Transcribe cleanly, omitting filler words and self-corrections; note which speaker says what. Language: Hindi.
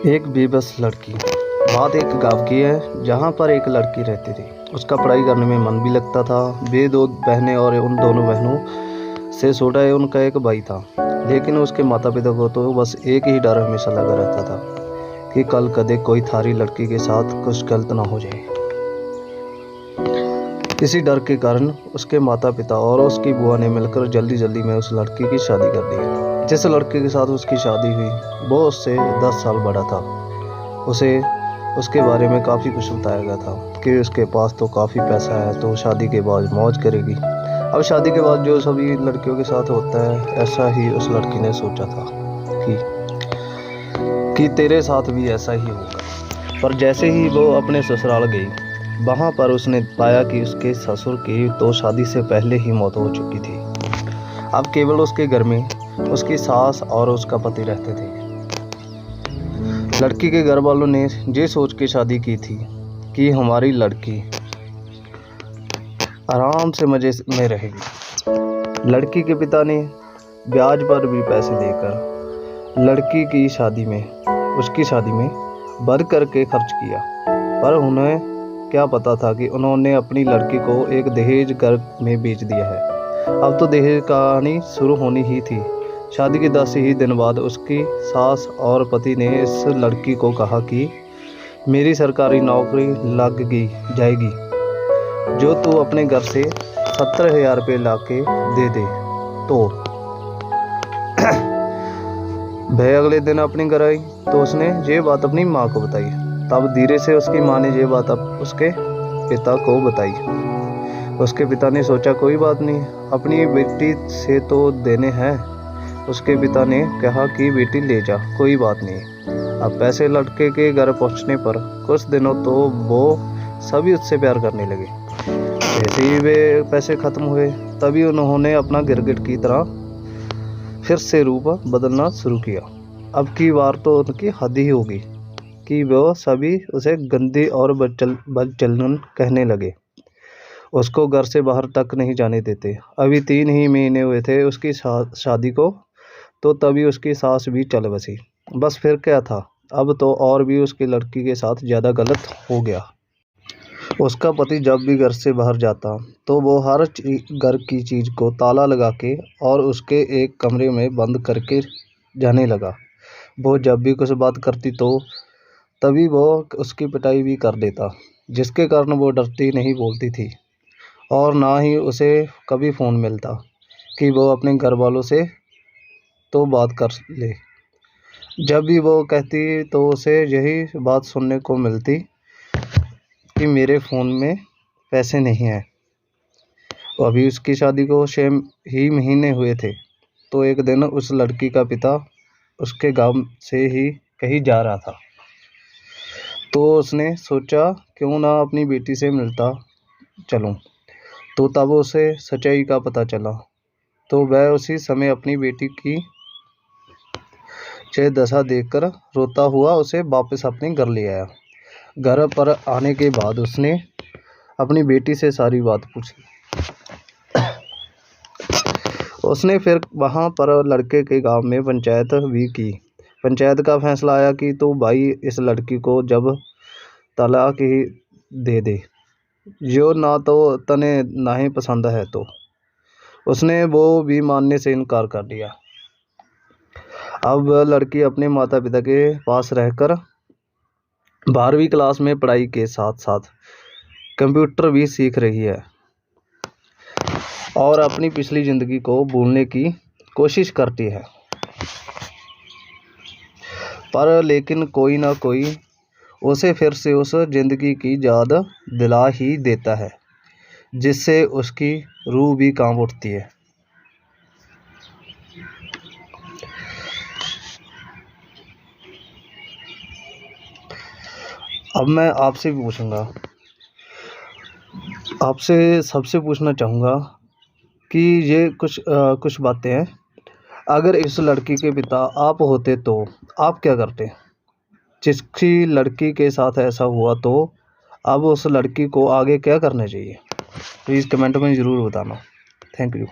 Speaker 1: एक बेबस लड़की। बात एक गांव की है जहाँ पर एक लड़की रहती थी। उसका पढ़ाई करने में मन भी लगता था। वे दो बहनें और उन दोनों बहनों से छोटा है उनका एक भाई था। लेकिन उसके माता पिता को तो बस एक ही डर हमेशा लगा रहता था कि कल कदे कोई थारी लड़की के साथ कुछ गलत ना हो जाए। इसी डर के कारण उसके माता पिता और उसकी बुआ ने मिलकर जल्दी जल्दी में उस लड़की की शादी कर दी। जिस लड़के के साथ उसकी शादी हुई वो उससे 10 साल बड़ा था। उसे उसके बारे में काफ़ी कुछ बताया गया था कि उसके पास तो काफ़ी पैसा है तो शादी के बाद मौज करेगी। अब शादी के बाद जो सभी लड़कियों के साथ होता है ऐसा ही उस लड़की ने सोचा था कि तेरे साथ भी ऐसा ही होगा। पर जैसे ही वो अपने ससुराल गई वहाँ पर उसने पाया कि उसके ससुर की तो शादी से पहले ही मौत हो चुकी थी। अब केवल उसके घर में उसकी सास और उसका पति रहते थे। लड़की के घर वालों ने ये सोच के शादी की थी कि हमारी लड़की आराम से मज़े में रहेगी। लड़की के पिता ने ब्याज पर भी पैसे देकर लड़की की शादी में उसकी शादी में बढ़ करके खर्च किया। पर उन्हें क्या पता था कि उन्होंने अपनी लड़की को एक दहेज घर में बेच दिया है। अब तो दहेज कहानी शुरू होनी ही थी। शादी के 10 ही दिन बाद उसकी सास और पति ने इस लड़की को कहा कि मेरी सरकारी नौकरी लग जाएगी जो तू अपने घर से 70,000 रुपये ला के दे दे। तो वह अगले दिन अपने घर आई तो उसने ये बात अपनी माँ को बताई। तब धीरे से उसकी माँ ने ये बात उसके पिता को बताई। उसके पिता ने सोचा कोई बात नहीं, अपनी बेटी से तो देने हैं। उसके पिता ने कहा कि बेटी ले जा, कोई बात नहीं। अब पैसे लड़के के घर पहुंचने पर कुछ दिनों तो वो सभी उससे प्यार करने लगे। जैसे ही वे पैसे खत्म हुए तभी उन्होंने अपना गिरगिट की तरह फिर से रूप बदलना शुरू किया। अब की बार तो उनकी हद ही होगी कि वो सभी उसे गंदी और बदचलन कहने लगे। उसको घर से बाहर तक नहीं जाने देते। अभी 3 ही महीने हुए थे उसकी शादी को तो तभी उसकी सास भी चल बसी। बस फिर क्या था, अब तो और भी उसकी लड़की के साथ ज़्यादा गलत हो गया। उसका पति जब भी घर से बाहर जाता तो वो हर घर की चीज़ को ताला लगा के और उसके एक कमरे में बंद करके जाने लगा। वो जब भी कुछ बात करती तो तभी वो उसकी पिटाई भी कर देता, जिसके कारण वो डरती नहीं बोलती थी और ना ही उसे कभी फ़ोन मिलता कि वो अपने घर वालों से तो बात कर ले। जब भी वो कहती तो उसे यही बात सुनने को मिलती कि मेरे फ़ोन में पैसे नहीं हैं। अभी उसकी शादी को 6 ही महीने हुए थे तो एक दिन उस लड़की का पिता उसके गांव से ही कहीं जा रहा था तो उसने सोचा क्यों ना अपनी बेटी से मिलता चलूं। तो तब उसे सच्चाई का पता चला तो वह उसी समय अपनी बेटी की ये दशा देखकर रोता हुआ उसे वापस अपने घर ले आया। घर पर आने के बाद उसने अपनी बेटी से सारी बात पूछी। उसने फिर वहाँ पर लड़के के गांव में पंचायत भी की। पंचायत का फैसला आया कि तो भाई इस लड़की को जब तलाक ही दे दे, जो ना तो तने ना ही पसंद है। तो उसने वो भी मानने से इनकार कर दिया। अब लड़की अपने माता पिता के पास रहकर 12वीं क्लास में पढ़ाई के साथ साथ कंप्यूटर भी सीख रही है और अपनी पिछली ज़िंदगी को भूलने की कोशिश करती है। पर लेकिन कोई ना कोई उसे फिर से उस ज़िंदगी की याद दिला ही देता है जिससे उसकी रूह भी कांप उठती है। अब मैं आपसे भी पूछूंगा, आपसे सबसे पूछना चाहूँगा कि ये कुछ बातें हैं। अगर इस लड़की के पिता आप होते तो आप क्या करते? जिसकी लड़की के साथ ऐसा हुआ तो अब उस लड़की को आगे क्या करना चाहिए? प्लीज़ कमेंट में ज़रूर बताना। Thank you.